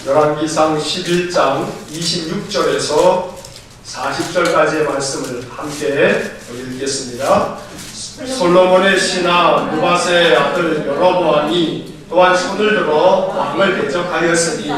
열왕기상 11장 26절에서 40절까지의 말씀을 함께 읽겠습니다. 솔로몬의 신하 느밧의 아들 여로보암이 또한 손을 들어 왕을 대적하였으니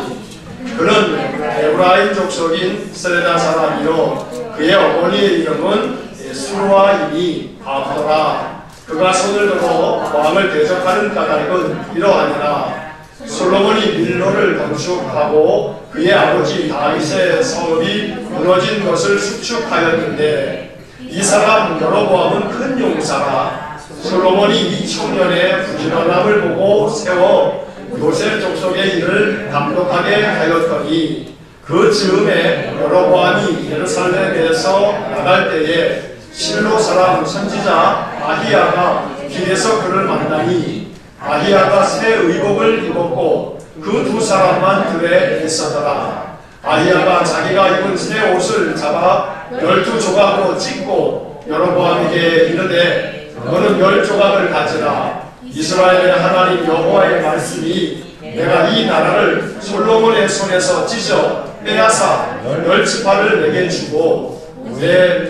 그는 에브라임 족속인 스레다 사람이요 그의 어머니의 이름은 수루아이니 바브더라. 그가 손을 들어 왕을 대적하는 까닭은 이러하니라. 솔로몬이 밀로를 건축하고 그의 아버지 다윗의 성읍이 무너진 것을 수축하였는데 이 사람 여로보암은 큰 용사라. 솔로몬이 이 청년의 부지런함을 보고 세워 요셉 족속의 일을 감독하게 하였더니 그 즈음에 여로보암이 예루살렘에서 나갈 때에 실로 사람 선지자 아히야가 길에서 그를 만나니 아히야가 새 의복을 입었고 그 두 사람만 들에 있었더라. 아히야가 자기가 입은 새 옷을 잡아 12조각으로 찢고 여로보암에게 이르되 너는 10조각을 가지라. 이스라엘의 하나님 여호와의 말씀이 내가 이 나라를 솔로몬의 손에서 찢어 빼앗아 10지파를 내게 주고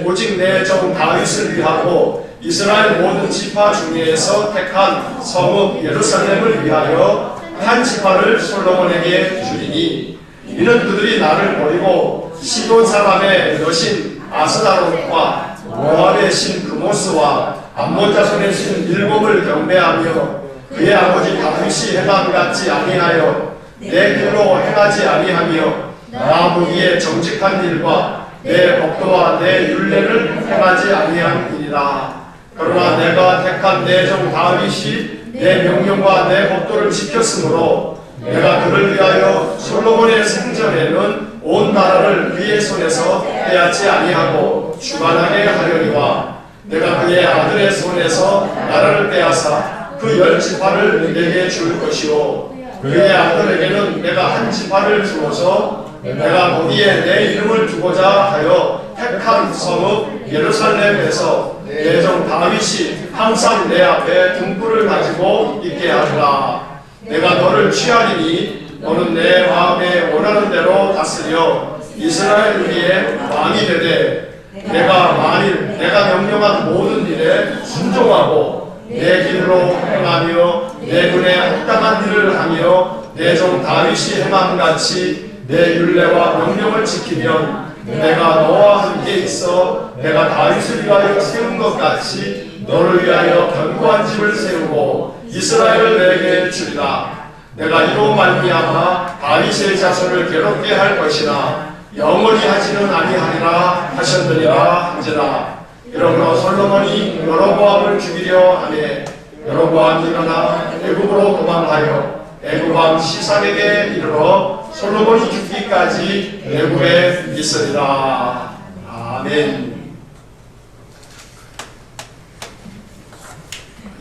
오직 내 종 다윗을 위하고 이스라엘 모든 지파 중에서 택한 성읍 예루살렘을 위하여 한 지파를 솔로몬에게 주리니 이는 그들이 나를 버리고 시돈 사람의 여신 아스다롯과 모압의 신 그모스와 암몬 자손의 신 밀곰을 경배하며 그의 아버지 다윗이 행함같이 아니하여 내 길로 행하지 아니하며 나 보기에 정직한 일과 내 법도와 내 율례를 행하지 아니함이니라. 그러나 내가 택한 내 종 다윗이 내 명령과 내 법도를 지켰으므로 내가 그를 위하여 솔로몬의 생전에는 온 나라를 그의 손에서 빼앗지 아니하고 주관하게 하려니와 내가 그의 아들의 손에서 나라를 빼앗아 그 10지파를 내게 줄 것이요 그의 아들에게는 내가 한 지파를 주어서 내가 거기에 내 이름을 두고자 하여 택한 성읍 예루살렘에서 내 종 다윗이 항상 내 앞에 등불을 가지고 있게 하리라. 내가 너를 취하리니 너는 내 마음에 원하는 대로 다스려 이스라엘 위에 왕이 되되 내가 만일 내가 명령한 모든 일에 순종하고 내 길로 행하며 내 눈에 합당한 일을 하며 내 종 다윗이 행함같이 내 율례와 명령을 지키면 내가 너와 함께 있어 내가 다윗을 위하여 세운 것 같이 너를 위하여 견고한 집을 세우고 이스라엘을 내게 주리라. 내가 이로 말미암아 다윗의 자손을 괴롭게 할 것이나 영원히 하지는 아니하리라 하셨느니라 한지라. 이러므로 솔로몬이 여로보암을 죽이려 하매 여로보암이 일어나 애굽으로 도망하여 애굽 왕 시삭에게 이르러 솔로몬이 죽기까지 애굽에 있으리라. 아멘.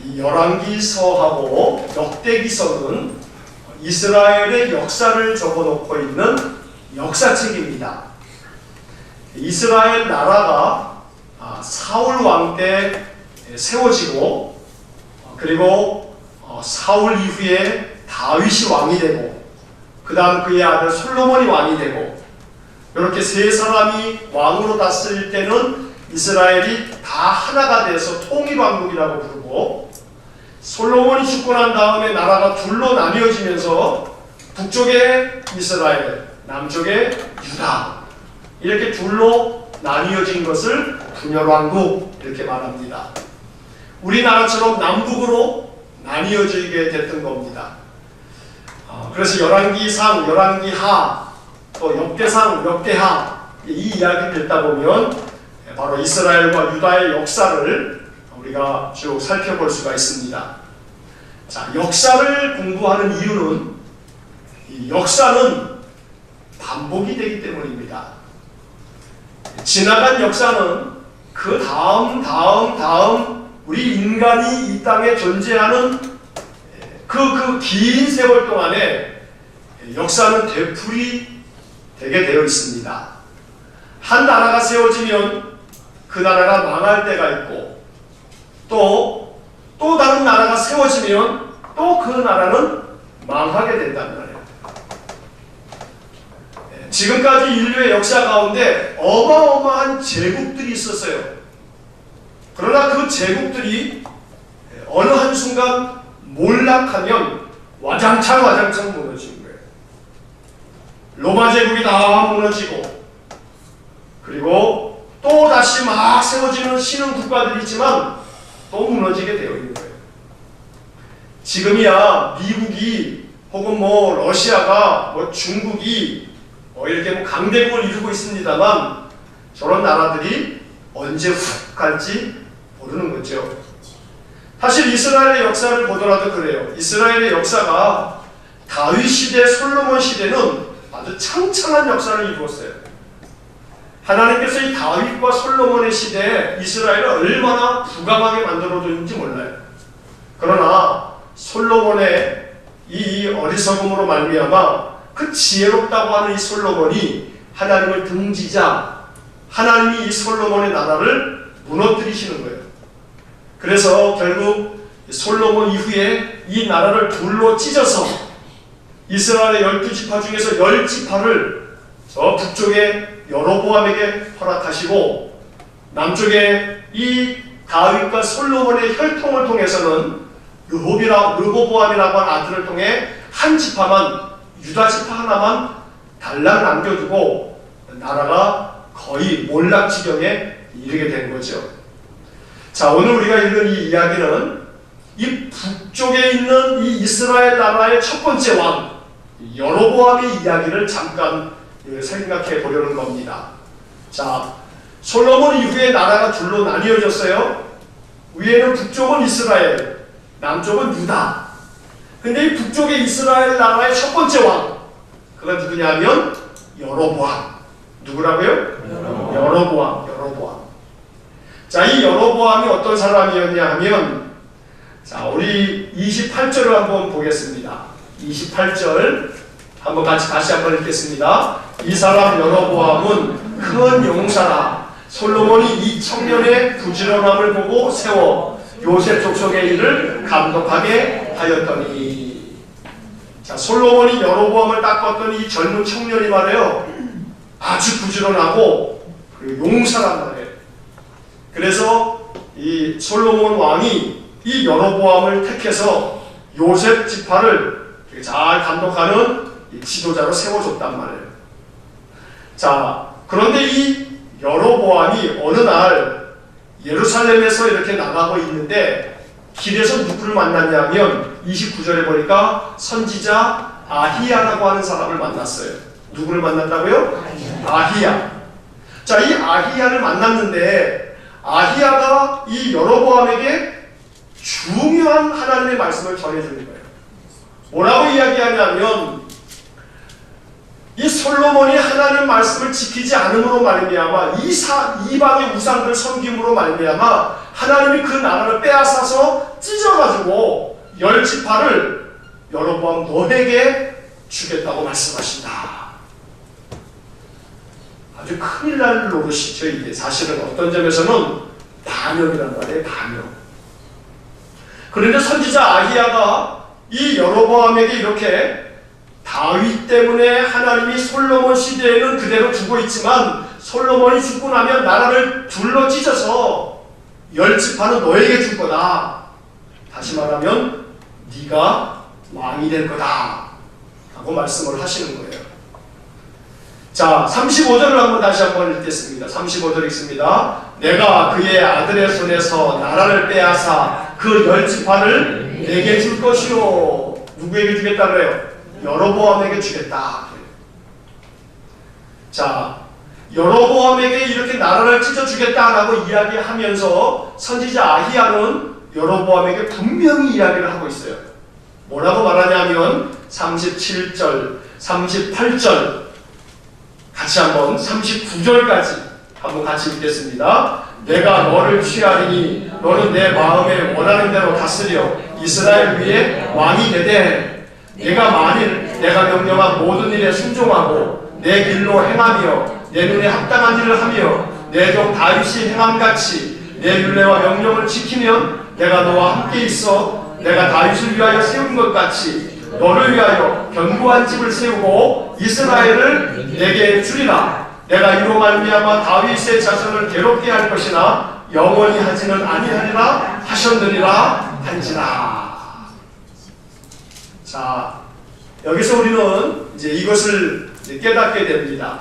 이 열왕기서하고 역대기서는 이스라엘의 역사를 적어놓고 있는 역사책입니다. 이스라엘 나라가 사울 왕 때 세워지고 그리고 사울 이후에 다윗이 왕이 되고 그 다음 그의 아들 솔로몬이 왕이 되고 이렇게 세 사람이 왕으로 다스릴 때는 이스라엘이 다 하나가 돼서 통일왕국이라고 부르고 솔로몬이 죽고 난 다음에 나라가 둘로 나뉘어지면서 북쪽에 이스라엘, 남쪽에 유다 이렇게 둘로 나뉘어진 것을 분열왕국 이렇게 말합니다. 우리나라처럼 남북으로 나뉘어지게 됐던 겁니다. 그래서 열왕기상, 열왕기하, 또 역대상, 역대하 이 이야기를 듣다 보면 바로 이스라엘과 유다의 역사를 우리가 쭉 살펴볼 수가 있습니다. 자, 역사를 공부하는 이유는 이 역사는 반복이 되기 때문입니다. 지나간 역사는 그 다음 우리 인간이 이 땅에 존재하는 그 긴 세월 동안에 역사는 되풀이 되게 되어 있습니다. 한 나라가 세워지면 그 나라가 망할 때가 있고 또 다른 나라가 세워지면 또 그 나라는 망하게 된단 말이에요. 지금까지 인류의 역사 가운데 어마어마한 제국들이 있었어요. 그러나 그 제국들이 어느 한순간 몰락하면 와장창 무너진 거예요. 로마 제국이 다 무너지고, 그리고 또 다시 막 세워지는 신흥 국가들이 있지만 또 무너지게 되어 있는 거예요. 지금이야 미국이 혹은 러시아가 중국이 이렇게 강대국을 이루고 있습니다만, 저런 나라들이 언제 훅 갈지 모르는 거죠. 사실 이스라엘의 역사를 보더라도 그래요. 이스라엘의 역사가 다윗 시대, 솔로몬 시대는 아주 창창한 역사를 이루었어요. 하나님께서 이 다윗과 솔로몬의 시대에 이스라엘을 얼마나 부강하게 만들어줬는지 몰라요. 그러나 솔로몬의 이 어리석음으로 말미암아 그 지혜롭다고 하는 이 솔로몬이 하나님을 등지자 하나님이 이 솔로몬의 나라를 무너뜨리시는 거예요. 그래서 결국 솔로몬 이후에 이 나라를 둘로 찢어서 이스라엘의 12지파 중에서 10지파를 저 북쪽에 여로보암에게 허락하시고, 남쪽에 이 다윗과 솔로몬의 혈통을 통해서는 르호보암이라고 하는 아들을 통해 한 지파만, 유다 지파 하나만 달랑 남겨두고 나라가 거의 몰락 지경에 이르게 된 거죠. 자, 오늘 우리가 읽은 이 이야기는 이 북쪽에 있는 이 이스라엘 나라의 첫 번째 왕 여로보암의 이야기를 잠깐 생각해 보려는 겁니다. 자, 솔로몬 이후에 나라가 둘로 나뉘어졌어요. 위에는 북쪽은 이스라엘, 남쪽은 유다. 근데 이 북쪽의 이스라엘 나라의 첫 번째 왕, 그가 누구냐면 여로보암. 누구라고요? 여로보암. 자, 이 여로보암이 어떤 사람이었냐 하면, 자, 우리 28절을 한번 보겠습니다. 28절 한번 다시 한번 읽겠습니다. 이 사람 여로보암은 큰 용사라. 솔로몬이 이 청년의 부지런함을 보고 세워 요셉 족속의 일을 감독하게 하였더니. 자, 솔로몬이 여로보암을 닦았더니 이 젊은 청년이 말해요, 아주 부지런하고 그리고 용사란 말이에요. 그래서 이 솔로몬 왕이 이 여로보암을 택해서 요셉 지파를 잘 감독하는 지도자로 세워줬단 말이에요. 자, 그런데 이 여로보암이 어느 날 예루살렘에서 이렇게 나가고 있는데 길에서 누구를 만났냐면 29절에 보니까 선지자 아히야라고 하는 사람을 만났어요. 누구를 만났다고요? 아히야. 자, 이 아히야를 만났는데 아히야가 이 여로보암에게 중요한 하나님의 말씀을 전해주는 거예요. 뭐라고 이야기하냐면, 이 솔로몬이 하나님 말씀을 지키지 않음으로 말미암아 이방의 우상들 섬김으로 말미암아 하나님이 그 나라를 빼앗아서 찢어가지고 10지파를 여로보암 너에게 주겠다고 말씀하신다. 아주 큰일 날 노릇이죠. 이게 사실은 어떤 점에서는 반역이란 말이에요. 반역. 그런데 선지자 아히야가 이 여로보암에게 이렇게 다윗 때문에 하나님이 솔로몬 시대에는 그대로 두고 있지만 솔로몬이 죽고 나면 나라를 둘러 찢어서 10지파는 너에게 줄 거다. 다시 말하면 네가 왕이 될 거다 라고 말씀을 하시는 거예요. 자, 35절을 다시 한번 읽겠습니다. 35절 읽습니다. 내가 그의 아들의 손에서 나라를 빼앗아 그 10지파를 내게 줄 것이요. 누구에게 주겠다 그래요? 여로보암에게 주겠다. 자, 여로보암에게 이렇게 나라를 찢어주겠다라고 이야기하면서 선지자 아히야는 여로보암에게 분명히 이야기를 하고 있어요. 뭐라고 말하냐면 37절, 38절 같이 한번 39절까지 한번 같이 읽겠습니다. 내가 너를 취하리니 너는 내 마음에 원하는 대로 다스려 이스라엘 위에 왕이 되되 내가 만일 내가 명령한 모든 일에 순종하고 내 길로 행하며 내 눈에 합당한 일을 하며 내 종 다윗이 행함같이 내 율례와 명령을 지키면 내가 너와 함께 있어 내가 다윗을 위하여 세운 것 같이 너를 위하여 견고한 집을 세우고 이스라엘을 내게 주리라. 내가 이로 말미암아 다윗의 자손을 괴롭게 할 것이나 영원히 하지는 아니하리라 하셨느니라 한지라. 자, 여기서 우리는 이제 이것을 깨닫게 됩니다.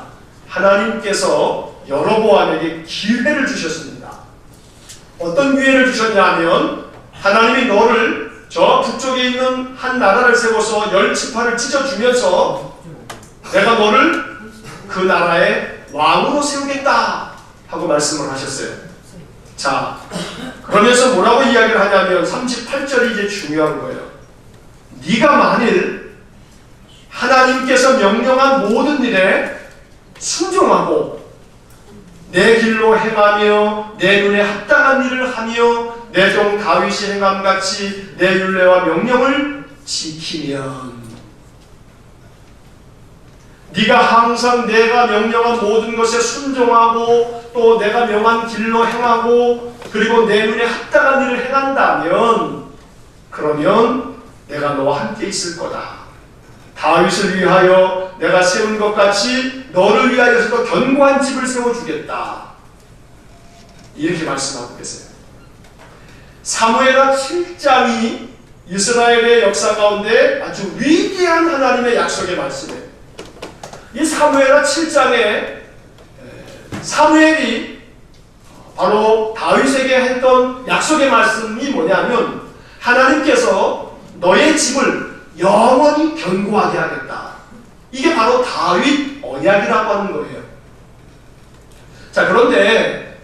하나님께서 여로보암에게 기회를 주셨습니다. 어떤 기회를 주셨냐면 하나님이 너를 저 북쪽에 있는 한 나라를 세워서 10지파를 찢어주면서 내가 너를 그 나라의 왕으로 세우겠다 하고 말씀을 하셨어요. 자, 그러면서 뭐라고 이야기를 하냐면 38절이 이제 중요한 거예요. 네가 만일 하나님께서 명령한 모든 일에 순종하고 내 길로 행하며 내 눈에 합당한 일을 하며 내 종 다윗이 행함같이 내 율례와 명령을 지키면 네가 항상 내가 명령한 모든 것에 순종하고 또 내가 명한 길로 행하고 그리고 내 눈에 합당한 일을 행한다면 그러면 내가 너와 함께 있을 거다. 다윗을 위하여 내가 세운 것 같이 너를 위하여서도 견고한 집을 세워주겠다. 이렇게 말씀하고 계세요. 사무엘하 7장이 이스라엘의 역사 가운데 아주 위대한 하나님의 약속의 말씀이에요. 이 사무엘하 7장에 사무엘이 바로 다윗에게 했던 약속의 말씀이 뭐냐면 하나님께서 너의 집을 영원히 견고하게 하겠다. 이게 바로 다윗 언약이라고 하는 거예요. 자, 그런데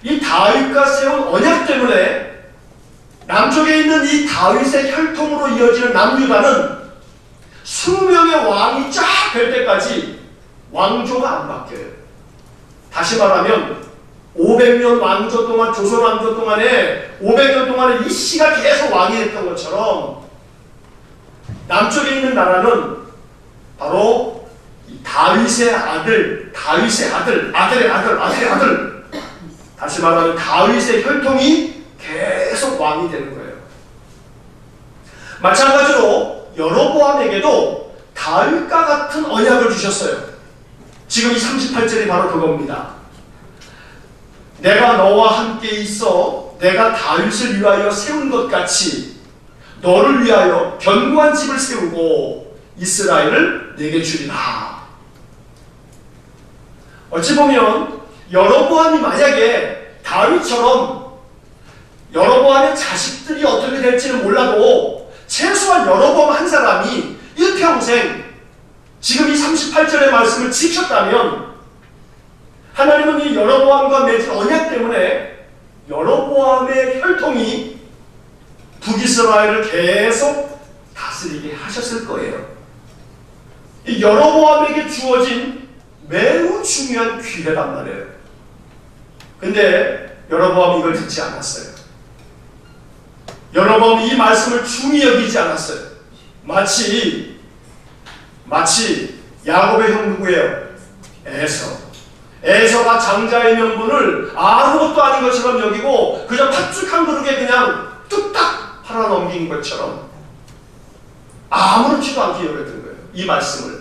이 다윗과 세운 언약 때문에 남쪽에 있는 이 다윗의 혈통으로 이어지는 남유다는 20명의 왕이 쫙 될 때까지 왕조가 안 바뀌어요. 다시 말하면 500년 왕조 동안, 조선 왕조 동안에 500년 동안에 이 씨가 계속 왕이 했던 것처럼 남쪽에 있는 나라는 바로 이 다윗의 아들, 아들의 아들, 다시 말하면 다윗의 혈통이 계속 왕이 되는 거예요. 마찬가지로 여로보암에게도 다윗과 같은 언약을 주셨어요. 지금 이 38절이 바로 그겁니다. 내가 너와 함께 있어 내가 다윗을 위하여 세운 것 같이 너를 위하여 견고한 집을 세우고 이스라엘을 내게 주리라. 어찌 보면 여로보암이 만약에 다윗처럼 여로보암의 자식들이 어떻게 될지는 몰라도 최소한 여로보암 한 사람이 일평생 지금 이 38절의 말씀을 지켰다면 하나님은 이 여로보암과 맺은 언약 때문에 여로보암의 혈통이 북이스라엘을 계속 다스리게 하셨을 거예요. 이 여로보암에게 주어진 매우 중요한 기회란 말이에요. 근데 여로보암이 이걸 듣지 않았어요. 여로보암이 이 말씀을 중히 여기지 않았어요. 마치 야곱의 형 누구예요? 에서가 장자의 명분을 아무것도 아닌 것처럼 여기고 그저 팥죽 한 그릇에 그냥 뚝딱 팔아넘긴 것처럼 아무렇지도 않게 여겼던 거예요. 이 말씀을.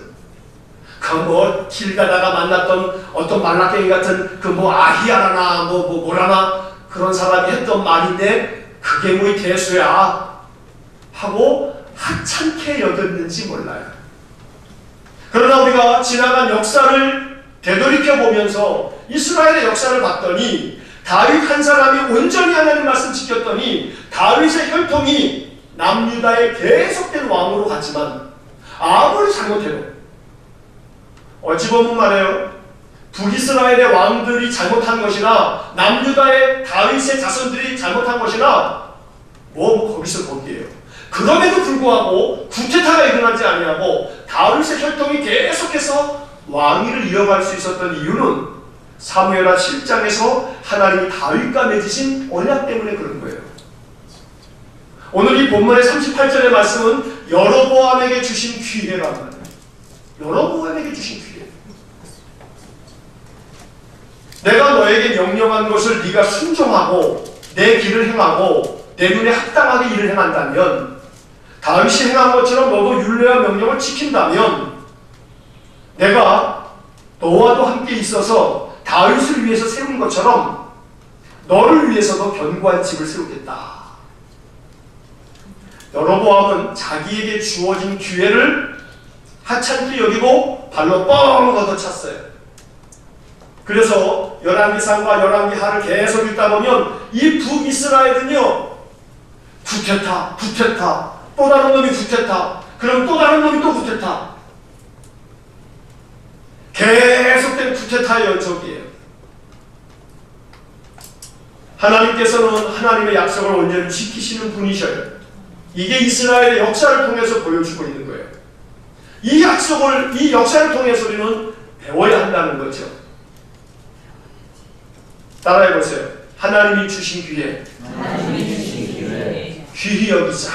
길 가다가 만났던 어떤 말라깽이 같은 아히야라나 뭐라나 그런 사람이 했던 말인데 그게 뭐 대수야 하고 하찮게 여겼는지 몰라요. 그러나 우리가 지나간 역사를 되돌이켜보면서 이스라엘의 역사를 봤더니 다윗 한 사람이 온전히 하나님 말씀 지켰더니 다윗의 혈통이 남유다의 계속된 왕으로 갔지만 아무리 잘못해도 어찌 보면 말해요. 북이스라엘의 왕들이 잘못한 것이나 남유다의 다윗의 자손들이 잘못한 것이나 거기서 거기에요. 그럼에도 불구하고 구테타가 일어나지 아니하고 다윗의 혈통이 계속해서 왕위를 이어갈 수 있었던 이유는 사무엘하 7장에서 하나님이 다윗과 맺으신 언약 때문에 그런 거예요. 오늘 이 본문의 38절의 말씀은 여로보암에게 주신 기회란 말이에요. 여로보암에게 주신 기회. 내가 너에게 명령한 것을 네가 순종하고 내 길을 행하고 내 눈에 합당하게 일을 행한다면 다윗이 행한 것처럼 너도 율례와 명령을 지킨다면 내가 너와도 함께 있어서 다윗을 위해서 세운 것처럼 너를 위해서도 견고한 집을 세우겠다. 여로보암은 자기에게 주어진 기회를 하찮게 여기고 발로 뻥 걷어찼어요. 그래서 열왕기상과 열왕기하를 계속 읽다 보면 이 북이스라엘은요, 구테타, 구테타, 또 다른 놈이 구테타, 그럼 또 다른 놈이 또 구테타, 계속된 구테타의 연속이에요. 하나님께서는 하나님의 약속을 온전히 지키시는 분이셔요. 이게 이스라엘의 역사를 통해서 보여주고 있는 거예요. 이 약속을, 이 역사를 통해서 우리는 배워야 한다는 거죠. 따라해보세요. 하나님이 주신 기회, 귀히 여기자.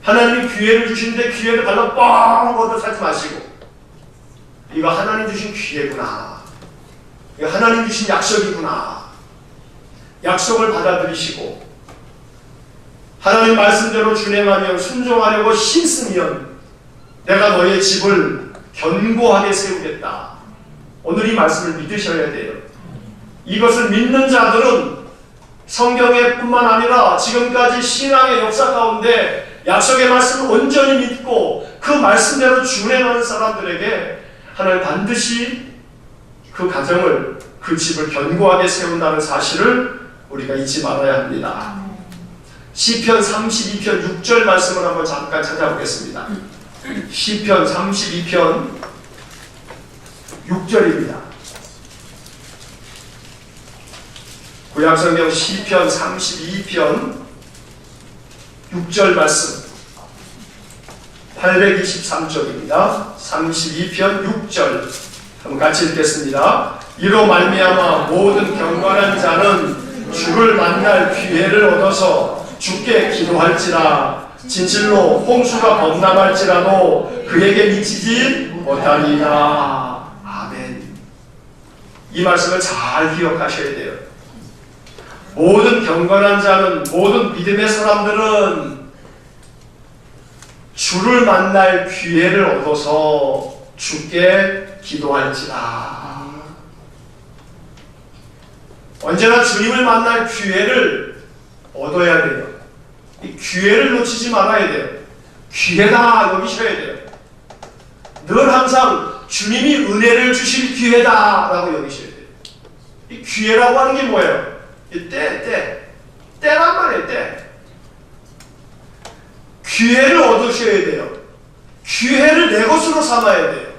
하나님이 기회를 주시는데 기회를 발로 뻥 걷어 차지 마시고, 이거 하나님 주신 기회구나, 이거 하나님 주신 약속이구나, 약속을 받아들이시고 하나님 말씀대로 준행하며 순종하려고 힘쓰면 내가 너의 집을 견고하게 세우겠다. 오늘 이 말씀을 믿으셔야 돼요. 이것을 믿는 자들은 성경에 뿐만 아니라 지금까지 신앙의 역사 가운데 약속의 말씀을 온전히 믿고 그 말씀대로 준행하는 사람들에게 하나님 반드시 그 가정을, 그 집을 견고하게 세운다는 사실을 우리가 잊지 말아야 합니다. 시편 32편 6절 말씀을 한번 잠깐 찾아보겠습니다. 시편 32편 6절입니다. 구약성경 시편 32편 6절 말씀, 823쪽입니다. 32편 6절 한번 같이 읽겠습니다. 이로 말미암아 모든 경건한 자는 주를 만날 기회를 얻어서 주께 기도할지라. 진실로 홍수가 범람할지라도 그에게 미치지 못하리라. 아멘. 이 말씀을 잘 기억하셔야 돼요. 모든 경건한 자는, 모든 믿음의 사람들은 주를 만날 기회를 얻어서 주께 기도할지라. 언제나 주님을 만날 기회를 얻어야 돼요. 이 기회를 놓치지 말아야 돼요. 기회다 여기셔야 돼요. 늘 항상 주님이 은혜를 주실 기회다라고 여기셔야 돼요. 이 기회라고 하는 게 뭐예요? 이 때란 말이에요. 때. 기회를 얻으셔야 돼요. 기회를 내 것으로 삼아야 돼요.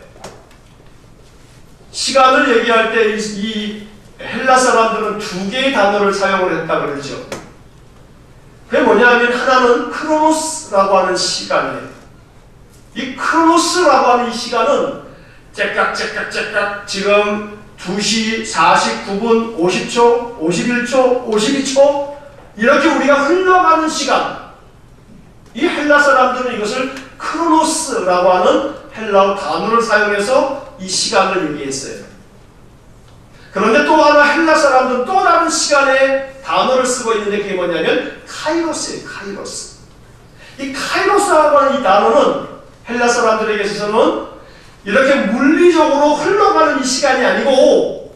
시간을 얘기할 때 이 헬라 사람들은 두 개의 단어를 사용을 했다 그러죠. 그게 뭐냐 하면 하나는 크로노스라고 하는 시간이에요. 이 크로노스라고 하는 이 시간은 째깍째깍째깍 지금 2시 49분 50초, 51초, 52초 이렇게 우리가 흘러가는 시간. 이 헬라 사람들은 이것을 크로노스라고 하는 헬라어 단어를 사용해서 이 시간을 얘기했어요. 그런데 또 하나 헬라 사람들은 또 다른 시간에 단어를 쓰고 있는데 그게 뭐냐면 카이로스예요. 카이로스. 이 카이로스라고 하는 이 단어는 헬라 사람들에게 있어서는 이렇게 물리적으로 흘러가는 이 시간이 아니고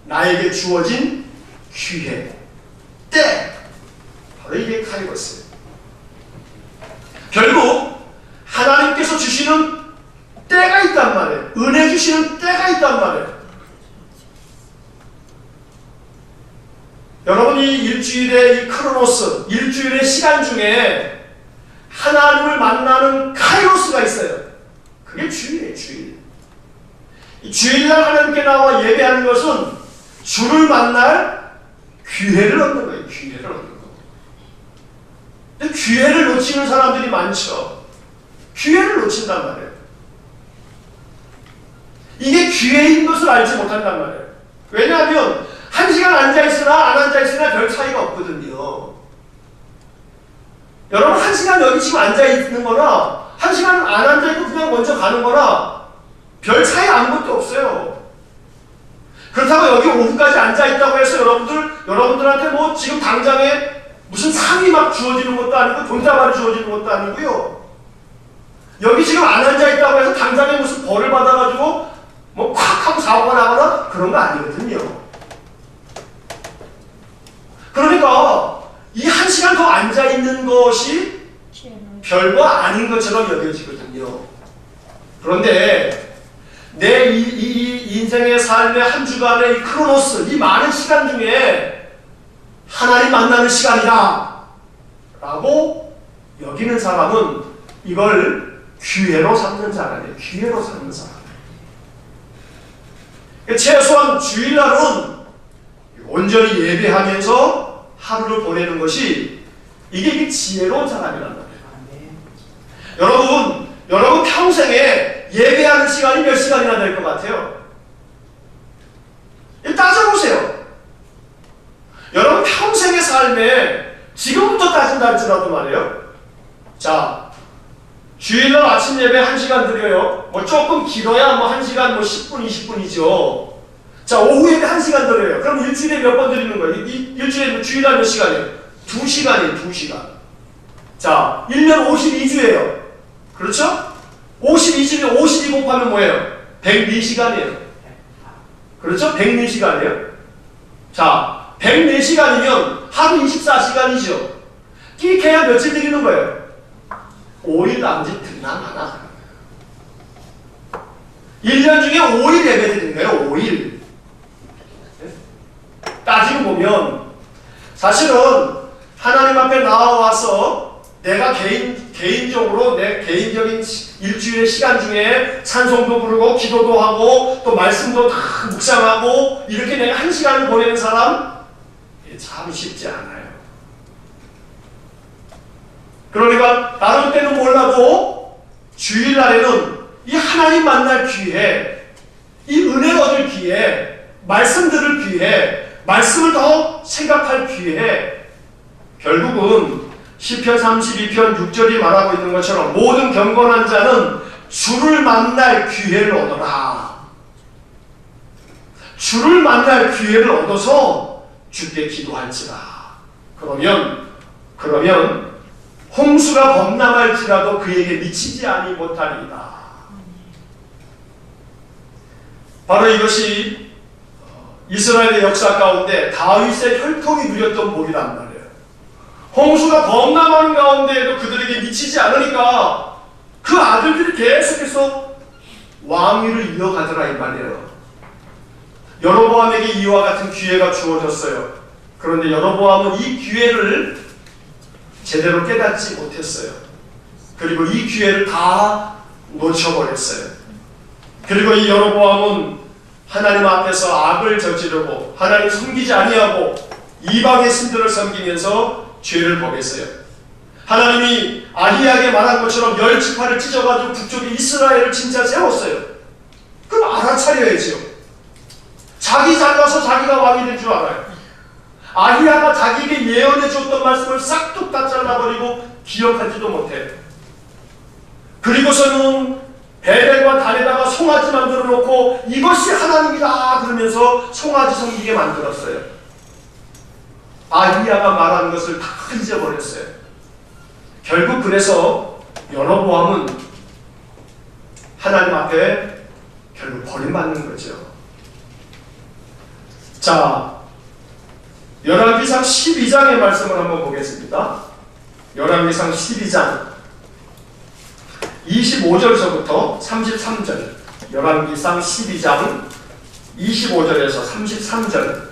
나에게 주어진 기회, 때, 바로 이게 카이로스예요. 결국 하나님께서 주시는 때가 있단 말이에요. 은혜 주시는 때가 있단 말이에요. 여러분, 이 일주일의 이 크로노스, 일주일의 시간 중에 하나님을 만나는 카이로스가 있어요. 그게 주일이에요. 주일. 이 주일날 하나님께 나와 예배하는 것은 주를 만날 기회를 얻는 거예요. 기회를 얻는 거. 근데 기회를 놓치는 사람들이 많죠. 기회를 놓친단 말이에요. 이게 기회인 것을 알지 못한단 말이에요. 왜냐하면 1시간 앉아있으나 안 앉아있으나 별 차이가 없거든요. 여러분 1시간 여기 지금 앉아있는 거나 1시간 안 앉아있고 그냥 먼저 가는 거나 별 차이 아무것도 없어요. 그렇다고 여기 오후까지 앉아있다고 해서 여러분들한테 뭐 지금 당장에 무슨 상이 막 주어지는 것도 아니고 돈다발이 주어지는 것도 아니고요. 여기 지금 안 앉아있다고 해서 당장에 무슨 벌을 받아가지고 뭐 콱 하고 사고가 나거나 그런 거 아니거든요. 그러니까 이 1시간 더 앉아있는 것이 별거 아닌 것처럼 여겨지거든요. 그런데 내 이 인생의 삶의 한 주간의 이 크로노스, 이 많은 시간 중에 하나님 만나는 시간이다 라고 여기는 사람은 이걸 기회로 삼는 사람이에요. 기회로 삼는 사람. 최소한 주일날은 온전히 예배하면서 하루를 보내는 것이 이게 지혜로운 사람이란 말이에요. 여러분 평생에 예배하는 시간이 몇 시간이나 될 것 같아요? 따져보세요. 여러분 평생의 삶에 지금부터 따진다 할지라도 말이에요. 자, 주일날 아침 예배 1시간 드려요. 뭐 조금 길어야 뭐 1시간 뭐 10분, 20분이죠. 자, 오후 예배 1시간 드려요. 그럼 일주일에 몇 번 드리는 거예요? 일주일에 주일날 몇 시간이에요? 2시간이에요, 2시간. 자, 1년 52주예요. 그렇죠? 52주면 52 곱하면 뭐예요? 104시간이에요. 그렇죠? 104시간이에요. 자, 104시간이면 하루 24시간이죠. 끼케야 며칠 드리는 거예요? 5일 남짓 드리나 마나. 1년 중에 5일 예배 드리는 거예요. 5일. 따지고 보면 사실은 하나님 앞에 나와서 내가 개인적으로 내 개인적인 일주일의 시간 중에 찬송도 부르고 기도도 하고 또 말씀도 다 묵상하고 이렇게 내가 1시간을 보내는 사람 참 쉽지 않아요. 그러니까 다른 때는 몰라도 주일날에는 이 하나님 만날 기회, 이 은혜 얻을 기회, 말씀 들을 기회, 말씀을 더 생각할 기회, 결국은 시편 32편 6절이 말하고 있는 것처럼 모든 경건한 자는 주를 만날 기회를 얻어라. 주를 만날 기회를 얻어서 주께 기도할지라. 그러면 홍수가 범람할지라도 그에게 미치지 아니 못하리이다. 바로 이것이 이스라엘의 역사 가운데 다윗의 혈통이 누렸던 복이란 말이에요. 홍수가 범람하는 가운데에도 그들에게 미치지 않으니까 그 아들들이 계속해서 왕위를 이어가더라 이 말이에요. 여로보암에게 이와 같은 기회가 주어졌어요. 그런데 여로보암은 이 기회를 제대로 깨닫지 못했어요. 그리고 이 기회를 다 놓쳐버렸어요. 그리고 이 여로보암은 하나님 앞에서 악을 저지르고 하나님 섬기지 아니하고 이방의 신들을 섬기면서 죄를 범했어요. 하나님이 아히야에게 말한 것처럼 10지파를 찢어가지고 북쪽에 이스라엘을 진짜 세웠어요. 그럼 알아차려야죠. 자기 잘나서 자기가 왕이 될 줄 알아요. 아히야가 자기에게 예언해 줬던 말씀을 싹둑 다 잘라버리고 기억하지도 못해요. 그리고서는 베델과 단에다가 송아지 만들어 놓고 이것이 하나님이다 그러면서 송아지 섬기게 만들었어요. 아히야가 말한 것을 다 잊어버렸어요. 결국 그래서 여로보암은 하나님 앞에 결국 버림받는 거죠. 자, 열왕기상 12장의 말씀을 한번 보겠습니다. 열왕기상 12장 25절서부터 33절, 열왕기상 12장 25절에서 33절.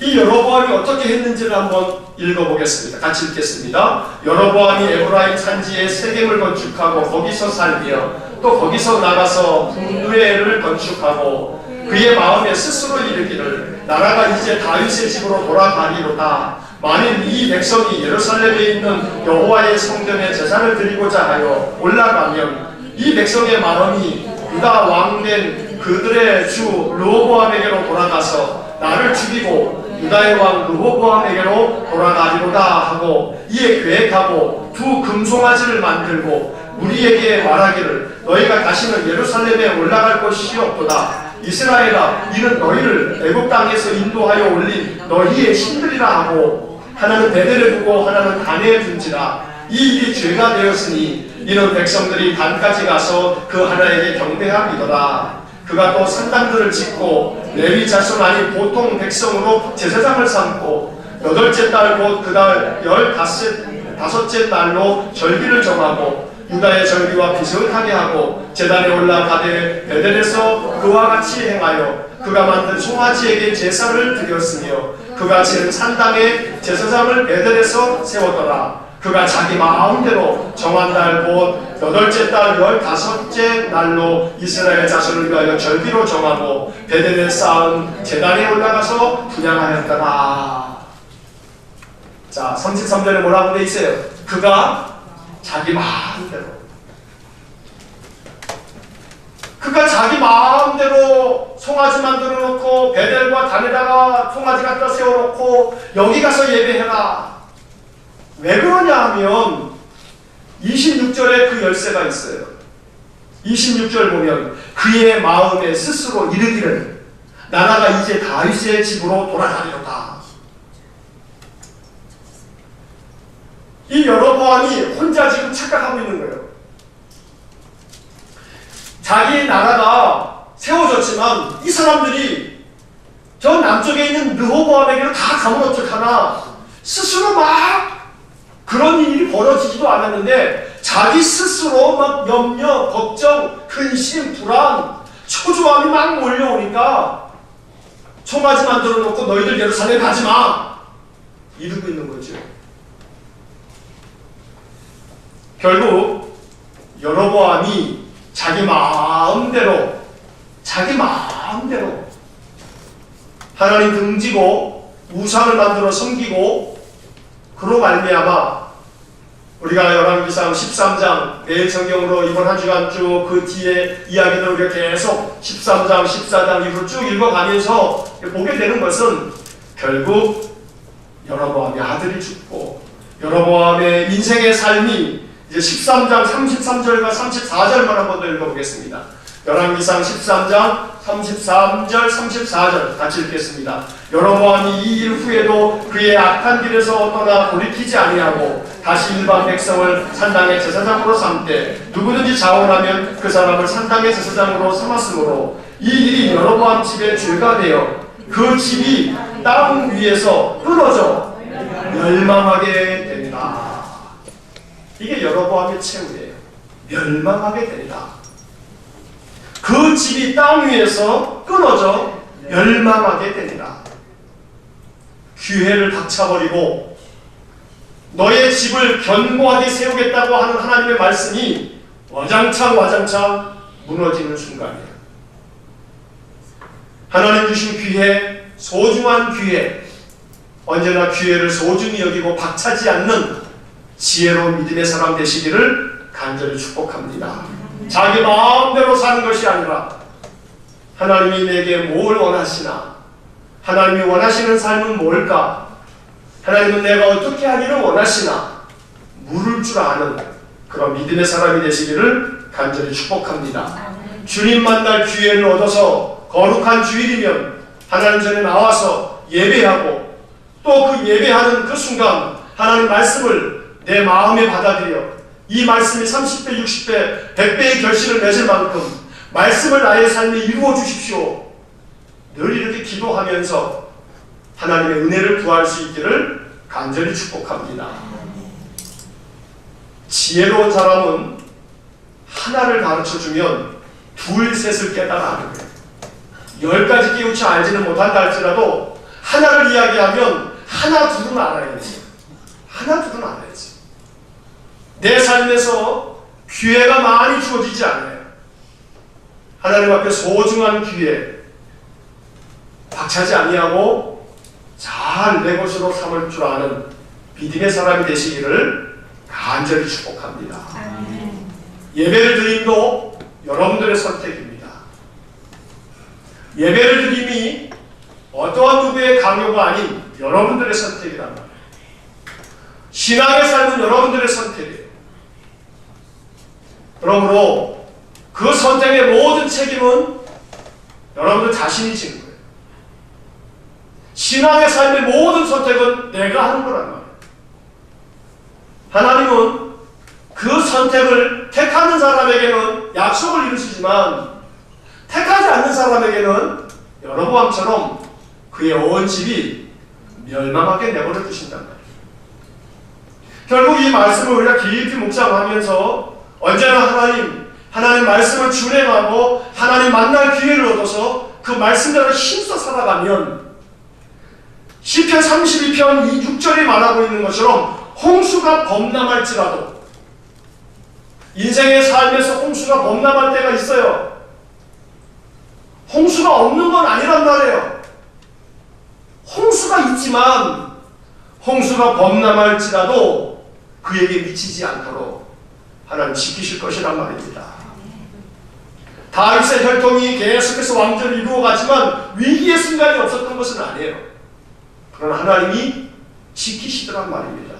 이 여로보암이 어떻게 했는지를 한번 읽어보겠습니다. 같이 읽겠습니다. 여로보암이 에브라임 산지에 세겜을 건축하고 거기서 살며 또 거기서 나가서 분두엘을 건축하고 그의 마음에 스스로 이르기를 나라가 이제 다윗의 집으로 돌아가리로다. 만일 이 백성이 예루살렘에 있는 여호와의 성전에 제사를 드리고자 하여 올라가면 이 백성의 마음이 유다 왕된 그들의 주 르호보암에게로 돌아가서 나를 죽이고 유다의 왕 르호보암에게로 돌아가리로다 하고 이에 계획하고 두 금송아지를 만들고 우리에게 말하기를 너희가 다시는 예루살렘에 올라갈 것이 없도다. 이스라엘아, 이는 너희를 애굽 땅에서 인도하여 올린 너희의 신들이라 하고 하나는 베델에 두고 하나는 단에 둔지라. 이 일이 죄가 되었으니 이는 백성들이 단까지 가서 그 하나에게 경배함이더라. 그가 또 산당들을 짓고 레위 자손 아닌 보통 백성으로 제사장을 삼고 여덟째 달 곧 그달 15째 날로 절기를 정하고 유다의 절기와 비슷하게 하고 제단에 올라가되 베델에서 그와 같이 행하여 그가 만든 송아지에게 제사를 드렸으며 그가 지은 산당에 제사장을 베델에서 세웠더라. 그가 자기 마음대로 정한 날 곧 여덟째 달 15째 날로 이스라엘 자손을 위하여 절기로 정하고 베델에 쌓은 제단에 올라가서 분향하였더라. 자, 33절에 뭐라고 돼 있어요? 그가 자기 마음대로, 그가 자기 마음대로 송아지 만들어 놓고 베델과 단에다가 송아지 갖다 세워놓고 여기 가서 예배해라. 왜 그러냐 하면 26절에 그 열쇠가 있어요. 26절 보면 그의 마음에 스스로 이르기를 나라가 이제 다윗의 집으로 돌아가리로다. 이 여로보암이 혼자 지금 착각하고 있는 거예요. 자기 나라가 세워졌지만 이 사람들이 저 남쪽에 있는 르호보암에게는 다 가문 어떡하나 스스로 막 그런 일이 벌어지지도 않았는데 자기 스스로 막 염려, 걱정, 근심, 불안, 초조함이 막 몰려오니까 송아지 만들어 놓고 너희들 예루살렘 가지 마 이러고 있는 거죠. 결국 여로보암이 자기 마음대로 하나님 등지고 우상을 만들어 섬기고 그로 말미암아 우리가 열왕기상 13장 매일 성경으로 이번 한 주간 쭉 그 뒤에 이야기들 우리가 계속 13장, 14장 이후로 쭉 읽어가면서 보게 되는 것은 결국 여로보암의 아들이 죽고 여로보암의 인생의 삶이 이제 13장 33절과 34절만 한 번 더 읽어보겠습니다. 열왕기상 13장 33절 34절 같이 읽겠습니다. 여로보암이 이 일 후에도 그의 악한 길에서 떠나 돌이키지 아니하고 다시 일반 백성을 산당의 제사장으로 삼되 누구든지 자원하면 그 사람을 산당의 제사장으로 삼았으므로 이 일이 여로보암 집의 죄가 되어 그 집이 땅 위에서 끊어져 멸망하게 된다. 이게 여로보암의 최후예요. 멸망하게 된다. 그 집이 땅 위에서 끊어져 멸망하게 됩니다. 기회를 닥쳐버리고 너의 집을 견고하게 세우겠다고 하는 하나님의 말씀이 와장창 무너지는 순간이에요. 하나님 주신 기회, 소중한 기회, 언제나 기회를 소중히 여기고 박차지 않는 지혜로운 믿음의 사람 되시기를 간절히 축복합니다. 자기 마음대로 사는 것이 아니라 하나님이 내게 뭘 원하시나, 하나님이 원하시는 삶은 뭘까, 하나님은 내가 어떻게 하기를 원하시나 물을 줄 아는 그런 믿음의 사람이 되시기를 간절히 축복합니다. 주님 만날 기회를 얻어서 거룩한 주일이면 하나님 전에 나와서 예배하고 또 그 예배하는 그 순간 하나님 말씀을 내 마음에 받아들여 이 말씀이 30배, 60배, 100배의 결실을 맺을 만큼 말씀을 나의 삶에 이루어 주십시오. 늘 이렇게 기도하면서 하나님의 은혜를 구할 수 있기를 간절히 축복합니다. 지혜로운 사람은 하나를 가르쳐주면 둘, 셋을 깨달아 아는 거예요. 10가지 깨우쳐 알지는 못한다 할지라도 하나를 이야기하면 하나, 둘은 알아야지. 하나, 둘은 알아야지. 내 삶에서 기회가 많이 주어지지 않아요. 하나님 앞에 소중한 기회 박차지 아니하고 잘 내 것으로 삼을 줄 아는 믿음의 사람이 되시기를 간절히 축복합니다. 예배를 드림도 여러분들의 선택입니다. 예배를 드림이 어떠한 누구의 강요가 아닌 여러분들의 선택이란 말이에요. 신앙의 삶은 여러분들의 선택이에요. 그러므로 그 선택의 모든 책임은 여러분들 자신이 지는 거예요. 신앙의 삶의 모든 선택은 내가 내가 하는 거란 말이에요. 하나님은 그 선택을 택하는 사람에게는 약속을 이루시지만 택하지 않는 사람에게는 여로보암처럼 그의 온 집이 멸망하게 내버려 두신단 말이에요. 결국 이 말씀을 우리가 깊이 묵상하면서 언제나 하나님 말씀을 준행하고 하나님 만날 기회를 얻어서 그 말씀대로 힘써 살아가면 시편 32편 6절이 말하고 있는 것처럼 홍수가 범람할지라도, 인생의 삶에서 홍수가 범람할 때가 있어요. 홍수가 없는 건 아니란 말이에요. 홍수가 있지만 홍수가 범람할지라도 그에게 미치지 않도록 하나님 지키실 것이란 말입니다. 다윗의 혈통이 계속해서 왕조를 이루어가지만 위기의 순간이 없었던 것은 아니에요. 그러나 하나님이 지키시더란 말입니다.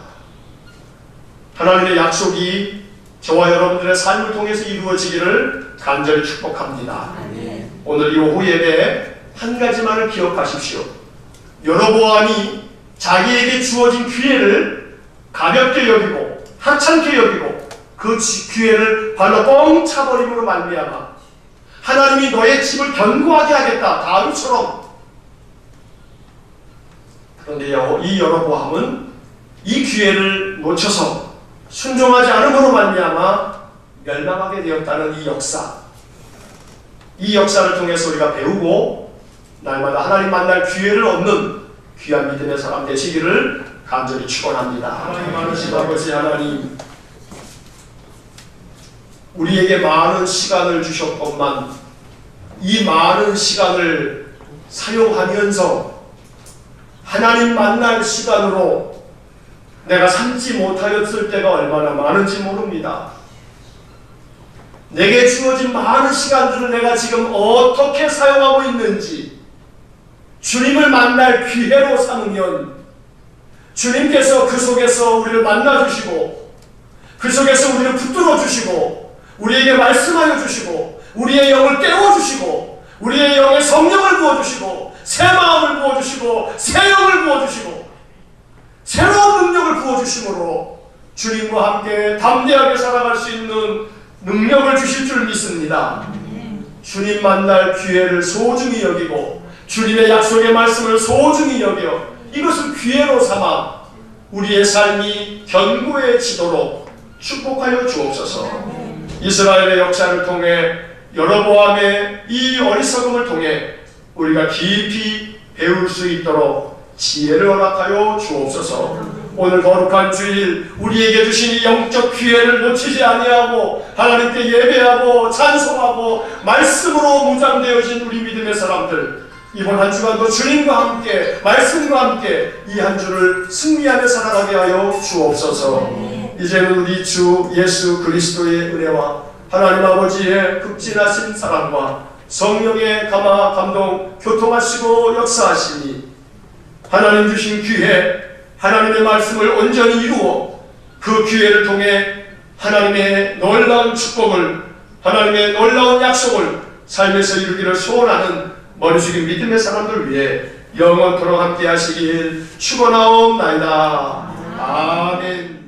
하나님의 약속이 저와 여러분들의 삶을 통해서 이루어지기를 간절히 축복합니다. 오늘 이 오후 예배에 한 가지만을 기억하십시오. 여로보암이 자기에게 주어진 기회를 가볍게 여기고 하찮게 여기고 그 기회를 발로 뻥 차버림으로 말미암아 하나님이 너의 집을 견고하게 하겠다, 다윗처럼. 그런데 이 여로보암은 이 기회를 놓쳐서 순종하지 않음으로 말미암아 멸망하게 되었다는 이 역사. 이 역사를 통해서 우리가 배우고 날마다 하나님 만날 기회를 얻는 귀한 믿음의 사람 되시기를 간절히 축원합니다. 하나님 많으신 아버지 하나님, 우리에게 많은 시간을 주셨건만 이 많은 시간을 사용하면서 하나님 만날 시간으로 내가 삼지 못하였을 때가 얼마나 많은지 모릅니다. 내게 주어진 많은 시간들을 내가 지금 어떻게 사용하고 있는지, 주님을 만날 기회로 삼으면 주님께서 그 속에서 우리를 만나주시고 그 속에서 우리를 붙들어 주시고 우리에게 말씀하여 주시고 우리의 영을 깨워주시고 우리의 영에 성령을 부어주시고 새 마음을 부어주시고 새 영을 부어주시고 새로운 능력을 부어주심으로 주님과 함께 담대하게 살아갈 수 있는 능력을 주실 줄 믿습니다. 주님 만날 기회를 소중히 여기고 주님의 약속의 말씀을 소중히 여겨 이것을 기회로 삼아 우리의 삶이 견고해지도록 축복하여 주옵소서. 이스라엘의 역사를 통해 여로보암의 이 어리석음을 통해 우리가 깊이 배울 수 있도록 지혜를 허락하여 주옵소서. 오늘 거룩한 주일 우리에게 주신 이 영적 기회를 놓치지 아니하고 하나님께 예배하고 찬송하고 말씀으로 무장되어진 우리 믿음의 사람들, 이번 한 주간도 주님과 함께 말씀과 함께 이 한 주를 승리하며 살아가게 하여 주옵소서. 이제는 우리 주 예수 그리스도의 은혜와 하나님 아버지의 극진하신 사랑과 성령의 감화 감동 교통하시고 역사하시니 하나님 주신 기회, 하나님의 말씀을 온전히 이루어 그 기회를 통해 하나님의 놀라운 축복을, 하나님의 놀라운 약속을 삶에서 이루기를 소원하는 머리 숙인 믿음의 사람들 위해 영원토록 함께 하시길 축원하옵나이다. 아멘.